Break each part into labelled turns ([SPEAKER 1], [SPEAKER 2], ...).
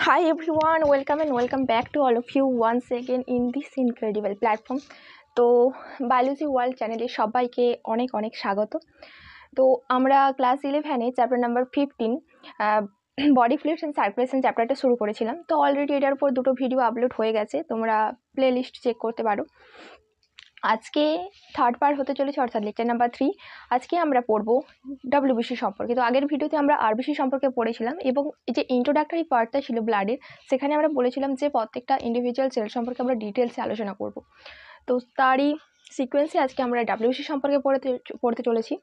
[SPEAKER 1] Hi everyone, welcome and welcome back to all of you once again in this incredible platform. তো biology world চ্যানেলে সবাইকে অনেক অনেক স্বাগত। তো আমরা ক্লাস 11-এ chapter number 15 body fluids and circulation চ্যাপ্টারটা শুরু করেছিলাম। তো অলরেডি এটার উপর দুটো ভিডিও আপলোড হয়ে গেছে, তোমরা প্লে লিস্ট চেক করতে পারো। আজকে থার্ড পার্ট হতে চলেছে, অর্থাৎ লেকচার নাম্বার 3। আজকে আমরা পড়বো ডব্লিউবিসি সম্পর্কে। তো আগের ভিডিওতে আমরা আরবিসি সম্পর্কে পড়েছিলাম এবং এই যে ইন্ট্রোডাক্টরি পার্টটা ছিল ব্লাডের, সেখানে আমরা বলেছিলাম যে প্রত্যেকটা ইন্ডিভিজুয়াল সেল সম্পর্কে আমরা ডিটেলসে আলোচনা করব। তো তারই সিকোয়েন্সে আজকে আমরা ডব্লিউবিসি সম্পর্কে পড়তে চলেছি।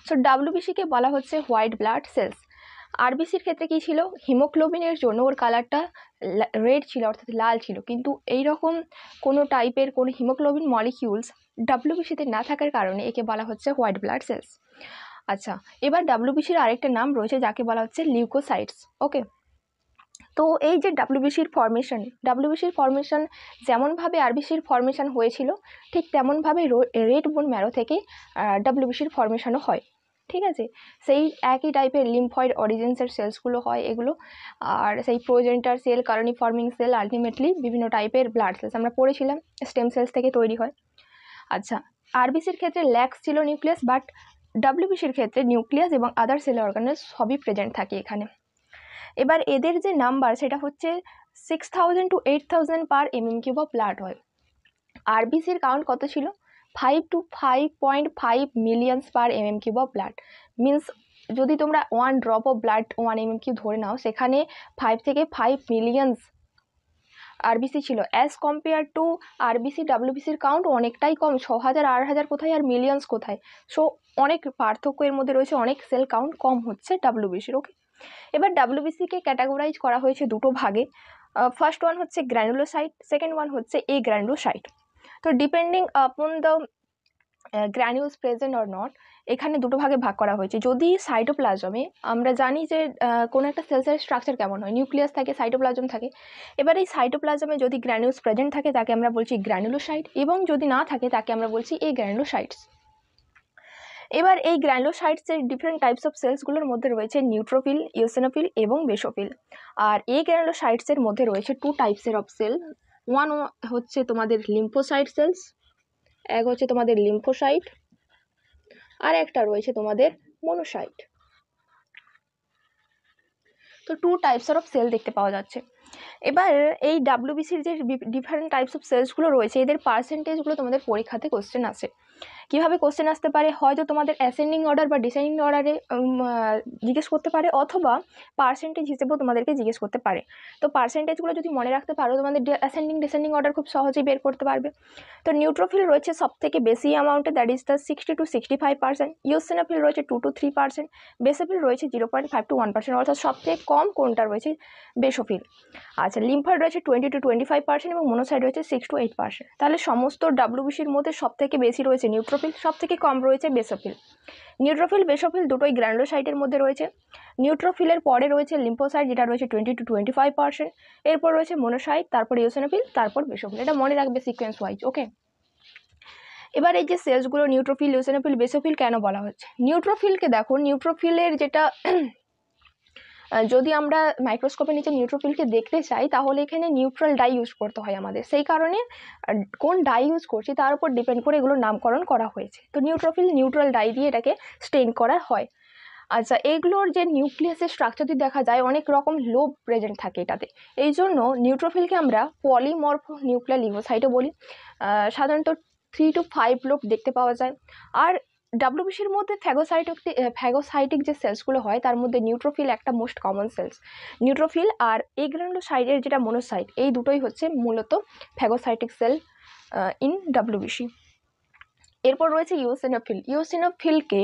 [SPEAKER 1] সো ডব্লিউবিসিকে বলা হচ্ছে হোয়াইট ব্লাড সেলস। আরবিসির ক্ষেত্রে কী ছিল, হিমোগ্লোবিনের জন্য ওর কালারটা রেড ছিল, অর্থাৎ লাল ছিল, কিন্তু এই রকম কোনো টাইপের কোনো হিমোগ্লোবিন মলিকিউলস ডব্লিউবিসিতে না থাকার কারণে একে বলা হচ্ছে হোয়াইট ব্লাড সেলস। আচ্ছা, এবার ডব্লিউবিসির আরেকটা নাম রয়েছে যাকে বলা হচ্ছে লিউকোসাইটস। ওকে, তো এই যে ডব্লিউবিসির ফর্মেশন যেমনভাবে আরবিসির ফর্মেশন হয়েছিল, ঠিক তেমনভাবে রেড বোন ম্যারো থেকে ডব্লিউবিসির ফর্মেশনও হয়। ঠিক আছে, সেই একই টাইপের লিম্ফয়েড অরিজিনসের সেলসগুলো হয় এগুলো, আর সেই progenitor cell, colony forming cell, ultimately বিভিন্ন টাইপের ব্লাড সেলস আমরা পড়েছিলাম স্টেম সেলস থেকে তৈরি হয়। আচ্ছা, আরবিসির ক্ষেত্রে ল্যাক্স ছিল নিউক্লিয়াস, বাট ডব্লিউবিসির ক্ষেত্রে নিউক্লিয়াস এবং আদার সেল অর্গানেল সবই প্রেজেন্ট থাকে এখানে। এবার এদের যে নাম্বার সেটা হচ্ছে 6000 to 8000 per mm³ of blood হয়। আরবিসির কাউন্ট কত ছিল, 5 to 5.5 millions per mm³ of blood. Means যদি তোমরা 1 ড্রপ অফ ব্লাড 1 mm³ ধরে নাও, সেখানে 5 থেকে 5 মিলিয়নস আরবিসি ছিল। অ্যাজ কম্পেয়ার টু আরবিসি ডব্লিউবিসির কাউন্ট অনেকটাই কম, 6000 8000 কোথায় আর মিলিয়নস কোথায়। সো অনেক পার্থক্য এর মধ্যে রয়েছে, অনেক সেল কাউন্ট কম হচ্ছে ডব্লিউবিসির। ওকে, এবার ডব্লিউবিসিকে ক্যাটাগরাইজ করা হয়েছে দুটো ভাগে। ফার্স্ট ওয়ান হচ্ছে গ্র্যানুলোসাইট, সেকেন্ড ওয়ান হচ্ছে এ গ্র্যানুলোসাইট। তো depending upon the granules present or not, এখানে দুটো ভাগে ভাগ করা হয়েছে। যদি সাইটোপ্লাজমে, আমরা জানি যে কোনো একটা সেলসের স্ট্রাকচার কেমন হয়, নিউক্লিয়াস থাকে, সাইটোপ্লাজম থাকে। এবার এই সাইটোপ্লাজমে যদি গ্র্যানিউলস প্রেজেন্ট থাকে তাকে আমরা বলছি গ্র্যানুলোসাইট, এবং যদি না থাকে তাকে আমরা বলছি এ গ্র্যানুলোসাইটস। এবার এই গ্র্যানুলোসাইটসের ডিফারেন্ট টাইপস অফ সেলসগুলোর মধ্যে রয়েছে নিউট্রোফিল, ইওসিনোফিল এবং বেসোফিল। আর এই গ্র্যানুলোসাইটসের মধ্যে রয়েছে টু টাইপসের অফ সেল। ওয়ান হচ্ছে তোমাদের লিম্ফোসাইট সেলস, এক হচ্ছে তোমাদের লিম্ফোসাইট, আর একটা রয়েছে তোমাদের মনোসাইট। তো টু টাইপস অফ সেল দেখতে পাওয়া যাচ্ছে। এবার এই ডব্লিউবিসির যে ডিফারেন্ট টাইপস অফ সেলসগুলো রয়েছে, এদের পার্সেন্টেজগুলো তোমাদের পরীক্ষাতে কোশ্চেন আসে। কীভাবে কোশ্চেন আসতে পারে, হয়তো তোমাদের অ্যাসেন্ডিং অর্ডার বা ডিসেন্ডিং অর্ডারে জিজ্ঞেস করতে পারে, অথবা পার্সেন্টেজ হিসেবেও তোমাদেরকে জিজ্ঞেস করতে পারে। তো পার্সেন্টেজগুলো যদি মনে রাখতে পারো, তোমাদের অ্যাসেন্ডিং ডিসেন্ডিং অর্ডার খুব সহজেই বের করতে পারবে। তো নিউট্রোফিল রয়েছে সবথেকে বেশি অ্যামাউন্টে, that is the 60 to 65%। Eosinophil রয়েছে 2 to 3%। বেসোফিল রয়েছে 0.5 to 1%, অর্থাৎ সবথেকে কম কোনটা রয়েছে, বেসোফিল। আচ্ছা, লিম্ফয়েড রয়েছে 20 to 25% এবং মনোসাইট রয়েছে 6 to 8%। তাহলে সমস্ত ডব্লিউবিসির মধ্যে সবথেকে বেশি রয়েছে নিউট্রোফিল, সবথেকে কম রয়েছে বেসোফিল। নিউট্রোফিল বেসোফিল দুটোই গ্র্যানুলোসাইটের মধ্যে রয়েছে। নিউট্রোফিলের পরে রয়েছে লিম্ফোসাইট, যেটা রয়েছে 20 to 25%। এরপর রয়েছে মনোসাইট, তারপর ইওসিনোফিল, তারপর বেসোফিল। এটা মনে রাখবে সিকোয়েন্স ওয়াইজ। ওকে, এবার এই যে সেলসগুলো নিউট্রোফিল, ইওসিনোফিল, বেসোফিল কেন বলা হচ্ছে, নিউট্রোফিলকে দেখো, নিউট্রোফিলের যেটা যদি আমরা মাইক্রোস্কোপের নিচে নিউট্রোফিলকে দেখতে চাই, তাহলে এখানে নিউট্রাল ডাই ইউজ করতে হয় আমাদের। সেই কারণে কোন ডাই ইউজ করছি তার উপর ডিপেন্ড করে এগুলোর নামকরণ করা হয়েছে। তো নিউট্রোফিল নিউট্রাল ডাই দিয়ে এটাকে স্টেইন করা হয়। আচ্ছা, এগুলোর যে নিউক্লিয়াসের স্ট্রাকচার দেখা যায়, অনেক রকম লোব প্রেজেন্ট থাকে এটাতে। এই জন্য নিউট্রোফিলকে আমরা পলিমর্ফ নিউক্লিয়ার লিউকোসাইটও বলি। সাধারণত 3 to 5 লোব দেখতে পাওয়া যায়। আর ডব্লিউবিসির মধ্যে ফ্যাগোসাইটিক যে সেলসগুলো হয়, তার মধ্যে নিউট্রোফিল একটা মোস্ট কমন সেলস। নিউট্রোফিল আর এই গ্র্যানুলোসাইটের যেটা মনোসাইট, এই দুটোই হচ্ছে মূলত ফ্যাগোসাইটিক সেল ইন ডব্লিউবিসি। এরপর রয়েছে ইওসিনোফিল। ইওসিনোফিলকে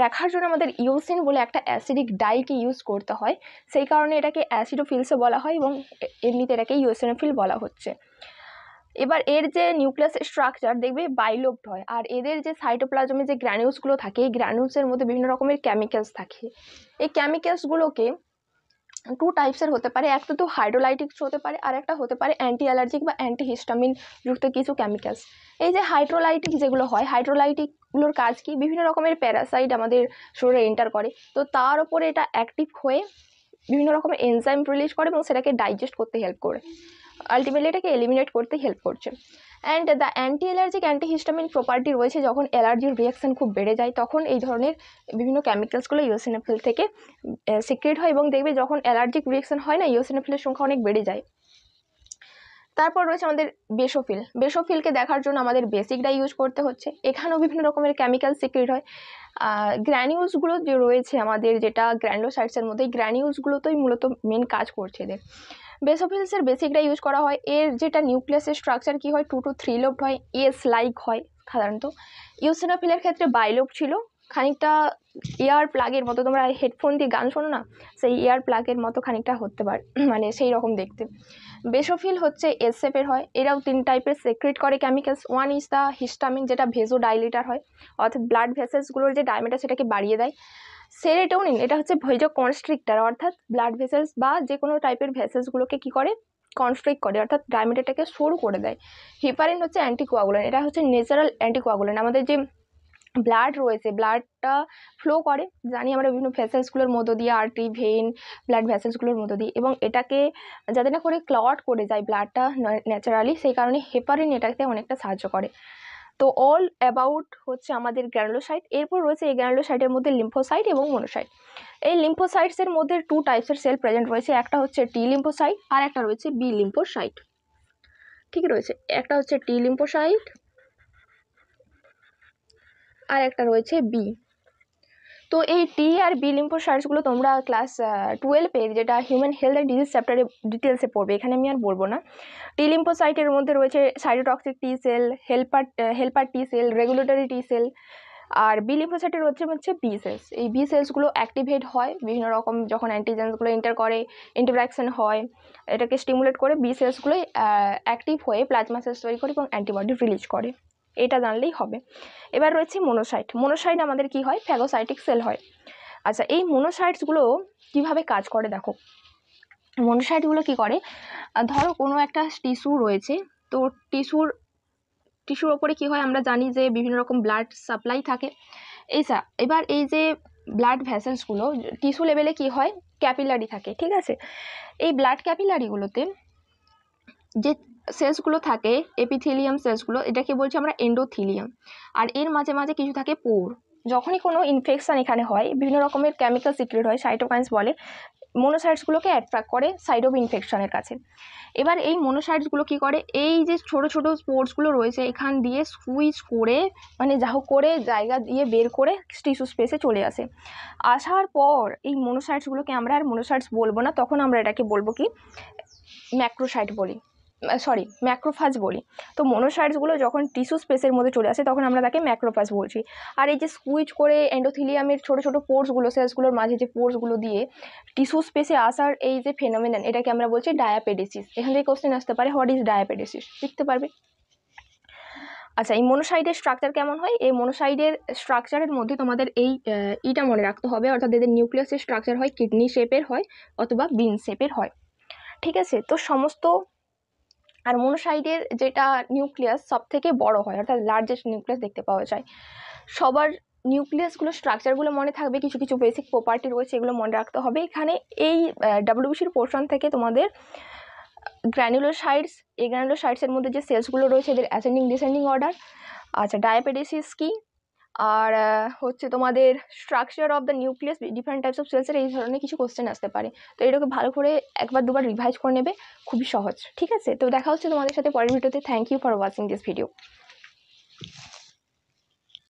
[SPEAKER 1] দেখার জন্য আমাদের ইওসিন বলে একটা অ্যাসিডিক ডাইকে ইউজ করতে হয়, সেই কারণে এটাকে অ্যাসিডোফিলসও বলা হয় এবং এমনিতে এটাকে ইওসিনোফিল বলা হচ্ছে। এবার এর যে নিউক্লিয়াস স্ট্রাকচার দেখবে বাইলোবড হয়, আর এদের যে সাইটোপ্লাজমে যে গ্র্যানিউলসগুলো থাকে, এই গ্র্যানিউলসের মধ্যে বিভিন্ন রকমের কেমিক্যালস থাকে। এই কেমিক্যালসগুলোকে টু টাইপসের হতে পারে, একটা তো হাইড্রোলাইটিক্স হতে পারে, আর একটা হতে পারে অ্যান্টি অ্যালার্জিক বা অ্যান্টি হিস্টামিন যুক্ত কিছু কেমিক্যালস। এই যে হাইড্রোলাইটিক যেগুলো হয়, হাইড্রোলাইটিকগুলোর কাজ কি, বিভিন্ন রকমের প্যারাসাইট আমাদের শরীরে এন্টার করে, তো তার উপরে এটা অ্যাক্টিভ হয়ে বিভিন্ন রকমের এনজাইম রিলিজ করে এবং সেটাকে ডাইজেস্ট করতে হেল্প করে, আলটিমেটলি এটাকে এলিমিনেট করতে হেল্প করছে। And the anti allergic antihistamine property রয়েছে, যখন অ্যালার্জির রিয়াকশান খুব বেড়ে যায় তখন এই ধরনের বিভিন্ন কেমিক্যালসগুলো ইওসিনোফিল থেকে সিক্রেট হয় এবং দেখবে যখন অ্যালার্জিক রিয়াকশান হয় না ইওসিনোফিলের সংখ্যা অনেক বেড়ে যায়। তারপর রয়েছে আমাদের বেসোফিল। বেসোফিলকে দেখার জন্য আমাদের বেসিকটা ইউজ করতে হচ্ছে, এখানেও বিভিন্ন রকমের কেমিক্যাল সিক্রেট হয়। গ্র্যানিউলসগুলো যে রয়েছে আমাদের, যেটা গ্র্যানুলোসাইটসের মধ্যে, এই গ্র্যানিউলসগুলোতেই মূলত মেন কাজ করছে এদের। বেসোফিলসের বেসিকটা ইউজ করা হয়, এর যেটা নিউক্লিয়াসের স্ট্রাকচার কী হয়, 2 to 3 লোবড হয়, এস লাইক হয় সাধারণত। ইওসিনোফিলের ক্ষেত্রে বাইলোব ছিল, খানিকটা ইয়ার প্লাগের মতো, তোমরা হেডফোন দিয়ে গান শোনো না, সেই ইয়ার প্লাগের মতো খানিকটা হতে পারে, মানে সেই রকম দেখতে। বেসোফিল হচ্ছে এস শেপের হয়, এরাও 3 টাইপের সিক্রেট করে chemicals. One is the histamine, যেটা ভেজোডাইলেটার হয়, অর্থাৎ ব্লাড ভেসেলসগুলোর যে ডায়ামিটার সেটাকে বাড়িয়ে দেয়। সেরোটোনিন, এটা হচ্ছে ভেজো কনস্ট্রিক্টার, অর্থাৎ ব্লাড ভেসেলস বা যে কোনো টাইপের ভেসেলসগুলোকে কী করে, কনস্ট্রিক্ট করে, অর্থাৎ ডায়ামিটারটাকে সরু করে দেয়। হিপারিন হচ্ছে অ্যান্টিকোয়াগুলেন্ট, এটা হচ্ছে ন্যাচারাল অ্যান্টিকোয়াগুলেন্ট, আমাদের যে ব্লাড রয়েছে ব্লাডটা ফ্লো করে জানি আমরা বিভিন্ন ভেসেলসগুলোর মধ্য দিয়ে, আর্টারি, ভেইন, ব্লাড ভেসেলসগুলোর মধ্য দিয়ে, এবং এটাকে যাতে না করে ক্লট করে যায় ব্লাডটা ন্যাচারালি, সেই কারণে হেপারিন এটাকে অনেকটা সাহায্য করে। তো অল অ্যাবাউট হচ্ছে আমাদের গ্র্যানুলোসাইট। এরপর রয়েছে এই গ্র্যানুলোসাইটের মধ্যে লিম্ফোসাইট এবং মনোসাইট। এই লিম্ফোসাইটসের মধ্যে 2 টাইপসের সেল প্রেজেন্ট রয়েছে, একটা হচ্ছে টি লিম্ফোসাইট আর একটা রয়েছে বি লিম্ফোসাইট। ঠিক রয়েছে, একটা হচ্ছে টি লিম্ফোসাইট আর একটা রয়েছে বি। তো এই টি আর বি লিম্ফোসাইটসগুলো তোমরা ক্লাস 12-এর যেটা হিউম্যান হেলথ অ্যান্ড ডিজিজ চ্যাপ্টারে ডিটেলসে পড়বে, এখানে আমি আর বলবো না। টি লিম্ফোসাইটের মধ্যে রয়েছে cytotoxic T cell, helper T cell, regulatory T cell, আর বি লিম্ফোসাইটের হচ্ছে বি সেলস। এই বি সেলসগুলো অ্যাক্টিভেট হয় বিভিন্ন রকম, যখন অ্যান্টিজেন্সগুলো ইন্টারাকশন হয়, এটাকে স্টিমুলেট করে বি সেলসগুলো অ্যাক্টিভ হয়ে প্লাজমা সেলস তৈরি করে এবং অ্যান্টিবডি রিলিজ করে, এটা জানলেই হবে। এবার রয়েছে মনোসাইট। মনোসাইট আমাদের কি হয়, ফ্যাগোসাইটিক সেল হয়। আচ্ছা, এই মনোসাইটসগুলো কিভাবে কাজ করে দেখো। মনোসাইটগুলো কি করে, ধরো কোনো একটা টিস্যু রয়েছে, তো টিস্যুর ওপরে কি হয় আমরা জানি যে বিভিন্ন রকম ব্লাড সাপ্লাই থাকে। এবার এই যে ব্লাড ভেসেলসগুলো টিস্যু লেভেলে কি হয়, ক্যাপিলারি থাকে, ঠিক আছে। এই ব্লাড ক্যাপিলারিগুলোতে যে সেলসগুলো থাকে, এপিথেলিয়াম সেলসগুলো, এটাকে বলছি আমরা এন্ডোথিলিয়াম, আর এর মাঝে মাঝে কিছু থাকে পোর। যখনই কোনো ইনফেকশন এখানে হয়, বিভিন্ন রকমের কেমিক্যাল সিক্রেট হয়, সাইটোকাইন্স বলে, মনোসাইটসগুলোকে অ্যাট্রাক্ট করে সাইড অফ ইনফেকশনের কাছে। এবার এই মনোসাইটসগুলো কি করে, এই যে ছোট ছোট স্পোর্টসগুলো রয়েছে এখান দিয়ে সুইচ করে, মানে যা হোক করে জায়গা দিয়ে বের করে টিস্যু স্পেসে চলে আসে। আসার পর এই মনোসাইটসগুলোকে আমরা আর মনোসাইটস বলবো না, তখন আমরা এটাকে বলবো কি, ম্যাক্রোসাইট বলি, ম্যাক্রোফাজ বলি। তো মনোসাইটসগুলো যখন টিস্যু স্পেসের মধ্যে চলে আসে তখন আমরা তাকে ম্যাক্রোফাজ বলছি। আর এই যে সুইচ করে এন্ডোথিলিয়ামের ছোটো ছোটো পোর্সগুলো, সেলসগুলোর মাঝে যে পোর্সগুলো দিয়ে টিস্যু স্পেসে আসার এই যে ফেনোমেনন, এটাকে আমরা বলছি ডায়াপেডেসিস। এখান থেকে কোশ্চেন আসতে পারে, হোয়াট ইজ ডায়াপেডেসিস, লিখতে পারবে। আচ্ছা, এই মনোসাইটের স্ট্রাকচার কেমন হয়, এই মনোসাইটের স্ট্রাকচারের মধ্যে তোমাদের এইটা মনে রাখতে হবে, অর্থাৎ এদের নিউক্লিয়াসের স্ট্রাকচার হয় কিডনি শেপের হয় অথবা বিন শেপের হয়, ঠিক আছে। তো সমস্ত, আর মনোসাইটের যেটা নিউক্লিয়াস সব থেকে বড় হয়, অর্থাৎ লার্জেস্ট নিউক্লিয়াস দেখতে পাওয়া যায়। সবার নিউক্লিয়াসগুলো স্ট্রাকচারগুলো মনে থাকবে, কিছু কিছু বেসিক প্রপার্টি রয়েছে, এগুলো মনে রাখতে হবে। এখানে এই ডাব্লিউবিসির পোর্শন থেকে তোমাদের গ্র্যানুলোসাইটস, এই গ্র্যানুলোসাইটসের মধ্যে যে সেলসগুলো রয়েছে এদের অ্যাসেন্ডিং ডিসেন্ডিং অর্ডার। আচ্ছা, ডায়াপেডেসিস কি, আর হচ্ছে তোমাদের structure of the nucleus, different types of সেলসের, এই ধরনের কিছু কোশ্চেন আসতে পারে। তো এটাকে ভালো করে একবার দুবার রিভাইজ করে নেবে, খুবই সহজ, ঠিক আছে। তো দেখা হচ্ছে তোমাদের সাথে পরের ভিডিওতে। Thank you for watching this video.